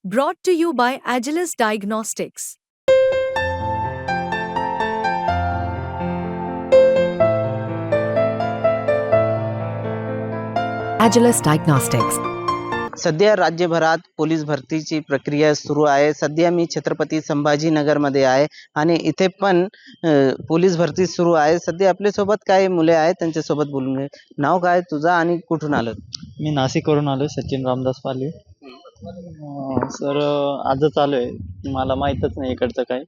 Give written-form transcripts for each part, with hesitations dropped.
Brought to you by Agilus Diagnostics. Agilus Diagnostics. सध्या राज्यभरात police भरतीची प्रक्रिया सुरू आहे. सध्या मी छत्रपती संभाजीनगरमध्ये आहे आणि इथे पण पोलीस भरती सुरू आहे. सध्या आपल्यासोबत काही मुले आहेत, त्यांच्यासोबत बोलून घे. नाव काय तुझं आणि कुठून आलं? मी नाशिकवरून आलो, सचिन रामदास पाले. सर आजच आलोय, मला माहीतच नाही इकडचं काय.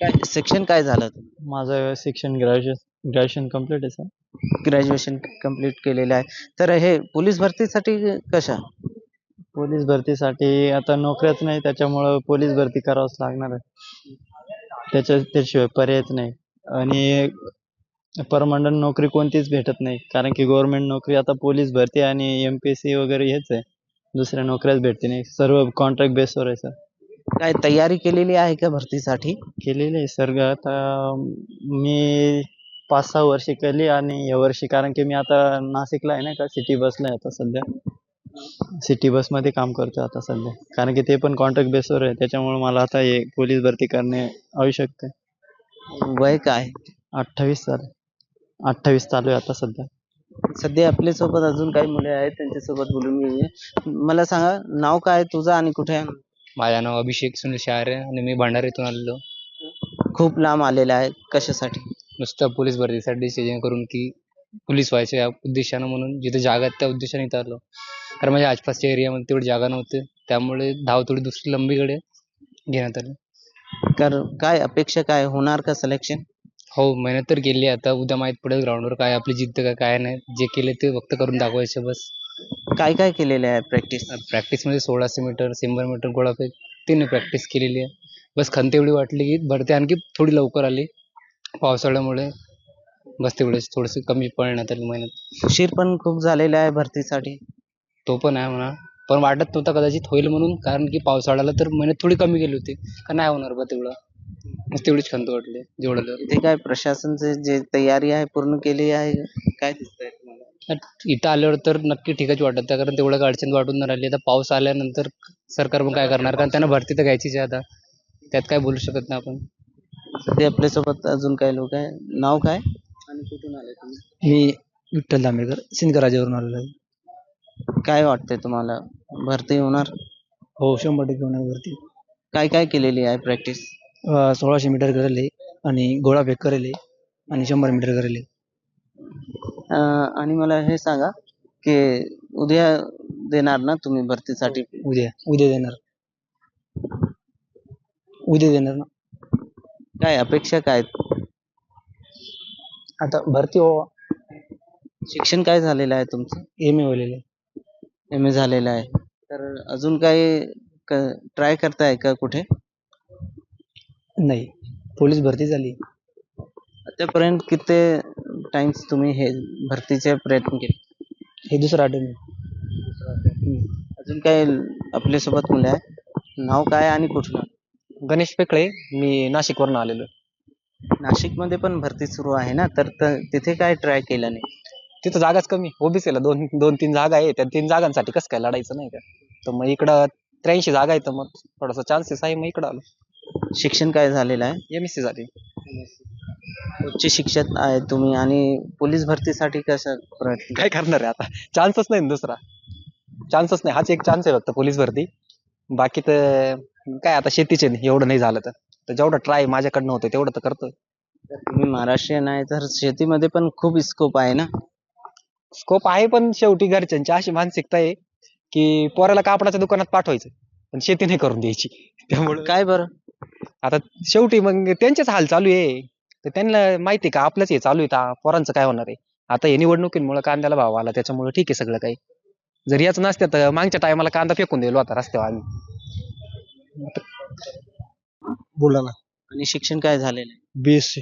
काय शिक्षण काय झालं? माझं शिक्षण ग्रॅज्युएशन कम्प्लीट आहे सर. ग्रॅज्युएशन कंप्लीट केलेलं आहे. तर हे पोलीस भरतीसाठी कशा? पोलीस भरतीसाठी आता नोकऱ्याच नाही, त्याच्यामुळं पोलीस भरती करावंच लागणार आहे. त्याशिवाय पर्यायच नाही. आणि परमनंट नोकरी कोणतीच भेटत नाही, कारण की गव्हर्नमेंट नोकरी आता पोलीस भरती आणि MPSC वगैरे हेच आहे, दुसऱ्या नोकऱ्याच भेटते नाही. सर्व कॉन्ट्रॅक्ट बेसवर आहे सर. काय तयारी केलेली आहे का भरतीसाठी? केलेली आहे सर. आता मी 5-6 वर्षे केली आणि या वर्षी, कारण की मी आता नाशिकला आहे ना का, सिटी बसला आहे आता सध्या. सिटी बसमध्ये काम करतो आता सध्या, कारण की ते पण कॉन्ट्रॅक्ट बेसवर आहे. त्याच्यामुळे मला आता हे पोलीस भरती करणे आवश्यक आहे. वय काय? 28 चालू आहे आता सध्या. सध्या आपल्यासोबत अजून काही मुले आहेत, त्यांच्यासोबत बोलून घेऊया. मला सांगा, नाव काय तुझं आणि कुठे आहे? माझं नाव अभिषेक सुनील शहारे आणि मी भंडारीतून आलेलो. खूप लांब आलेला आहे, कशासाठी? नुसतं पोलीस भरतीसाठी, जेणेकरून की पोलीस व्हायचं या उद्देशानं, म्हणून जिथे जागा आहेत त्या उद्देशाने इथं आलो. कारण माझ्या आसपासच्या एरियामध्ये तेवढी जागा नव्हती, त्यामुळे धाव थोडी दुसरी लंबीकडे घेण्यात आली. कारण काय अपेक्षा, काय होणार का सिलेक्शन? हो, मेहनत तर केली. आता उद्या माहीत पडेल ग्राउंडवर काय आपली जिद्द का काय नाही. जे केले ते फक्त करून दाखवायचे बस. काय काय केलेलं आहे प्रॅक्टिस? प्रॅक्टिसमध्ये 1600 मीटर, 100 मीटर गोळाफेक तिने प्रॅक्टिस केलेली आहे. बस खंत एवढी वाटली की भरती आणखी थोडी लवकर आली पावसाळ्यामुळे. बस तेवढेच थोडंसं कमी पडण्यात आली मेहनत. उशीर पण खूप झालेला आहे भरतीसाठी. तो पण आहे म्हणा, पण वाटत नव्हता कदाचित होईल म्हणून, कारण की पावसाळ्याला तर मेहनत थोडी कमी केली होती. का नाही होणार बा तेवढं, मग तेवढीच खंत वाटली जेवढं. इथे काय प्रशासनचे जे तयारी आहे पूर्ण केली आहे, काय दिसतंय तुम्हाला? इथं आल्यावर तर नक्की ठीकच वाटत, कारण तेवढं अडचण वाटून नाही राहिली. आता पाऊस आल्यानंतर सरकार पण काय करणार, कारण त्यांना भरती तर घ्यायचीच आहे आता, त्यात काय बोलू शकत नाही आपण. सध्या आपल्यासोबत अजून काही लोक आहे. नाव काय आणि कुठून आले तुम्ही? मी विठ्ठल दांबेकर सिंदराजावरून आलेलो आहे. काय वाटतंय तुम्हाला, भरती होणार? हो, 100% होणार भरती. काय काय केलेली आहे प्रॅक्टिस? 1600 मीटर करेल आणि गोळाफेक करेल आणि 100 मीटर करेल. आणि मला हे सांगा की उद्या देणार ना तुम्ही भरतीसाठी? उद्या देणार ना. काय अपेक्षा काय? आता भरती हो. शिक्षण काय झालेलं आहे तुमचं? MA होलेले. MA झालेलं आहे. तर अजून काही ट्राय करताय का कुठे? नाही, पोलीस भरती झाली. आतापर्यंत किती टाइम्स तुम्ही हे भरतीचे प्रयत्न केले? हे दुसरं अटेम्प्ट. अजून काही आपल्यासोबत मुले आहे? नाव काय आणि कुठलं? गणेश पेकळे, मी नाशिकवरून आलेलो. नाशिकमध्ये पण भरती सुरू आहे ना, तर तिथे काय ट्राय केलं नाही? तिथं जागाच कमी, ओबीसीला 2-3 जागा आहे. त्या 3 जागांसाठी कसं काय लढायचं नाही का. तर मग इकडं 83 जागा आहेत, तर मग थोडासा चान्सेस आहे, मग इकडं आलो. शिक्षण काय झालेलं आहे? MSc झाली. उच्च शिक्षक आहे तुम्ही आणि पोलीस भरतीसाठी कसं प्रयत्न? काय करणार आहे आता, चान्सच नाही ना दुसरा. चान्सच नाही, हाच एक चान्स आहे फक्त पोलीस भरती. बाकी तर काय आता शेतीचे एवढं नाही झालं तर जेवढं ट्राय माझ्याकडनं होतं तेवढं तर करतोय. तुम्ही महाराष्ट्रीयन आहे, तर शेतीमध्ये पण खूप स्कोप आहे ना? स्कोप आहे, पण शेवटी घरच्यांची अशी मानसिकता आहे की पोराला कापडाच्या दुकानात पाठवायचं, पण शेती नाही करून द्यायची. त्यामुळे काय बरं? आता शेवटी मग त्यांचेच हाल चालू आहे, तर त्यांना माहिती का आपलंच हे चालू आहे, पोरांचं काय होणार आहे. आता हे निवडणुकीमुळे कांद्याला भाव आला, त्याच्यामुळे ठीक आहे सगळं काही. जर याच नसतं तर मागच्या टायमाला कांदा फेकून दिलो होता रस्त्यावर आम्ही. बोला ना. आणि शिक्षण काय झालेलं आहे? BSc.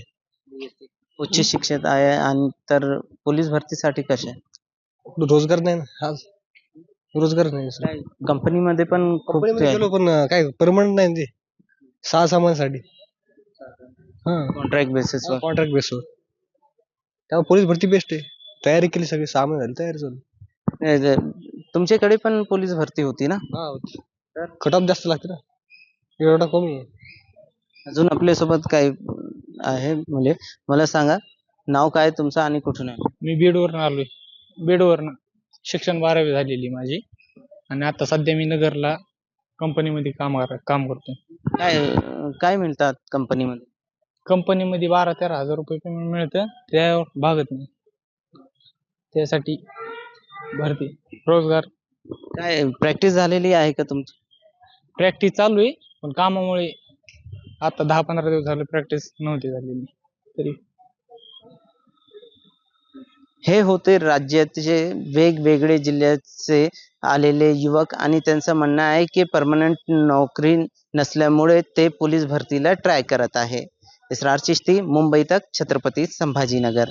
उच्च शिक्षित आहे आणि तर पोलीस भरतीसाठी कसे? रोजगार नाही ना, आज रोजगार नाही. काय कंपनीमध्ये पण खूप कंपनीमध्ये गेलो पण काय परमनंट नाही ते, 6 महिन्यासाठी. कॉन्ट्रॅक्ट बेसिसवर. कॉन्ट्रॅक्ट बेसवर. त्यामुळे पोलीस भरती बेस्ट आहे. तयारी केली, सगळी 6 महिने झाली तयारी चालू. तुमच्याकडे पण पोलीस भरती होती ना? हा, कट ऑफ जास्त लागते ना, एवढा कमी आहे. अजून आपल्यासोबत काही आहे मुले. मला सांगा नाव काय तुमचं आणि कुठून आहे? मी बीडवरून आलोय. बीडवरनं शिक्षण 12वी झालेली माझी आणि आता सध्या मी नगरला कंपनीमध्ये काम करतोय. काय मिळतात कंपनीमध्ये? कंपनीमध्ये 12-13 हजार रुपये पेमेंट मिळतं, त्यावर भागत नाही. त्यासाठी भरती रोजगार काय प्रॅक्टिस झालेली आहे का तुमची? प्रॅक्टिस चालू आहे, पण कामामुळे आता 10-15 दिवस झाले प्रॅक्टिस नव्हती झालेली तरी. हे होते राज्याचे वेगवेगळे जिल्ह्याचे आलेले युवक आणि त्यांचं म्हणणं आहे की परमनंट नोकरी नसल्यामुळे ते पोलीस भरतीला ट्राय करत आहे. इसरार चिश्ती, मुंबई तक, छत्रपती संभाजीनगर.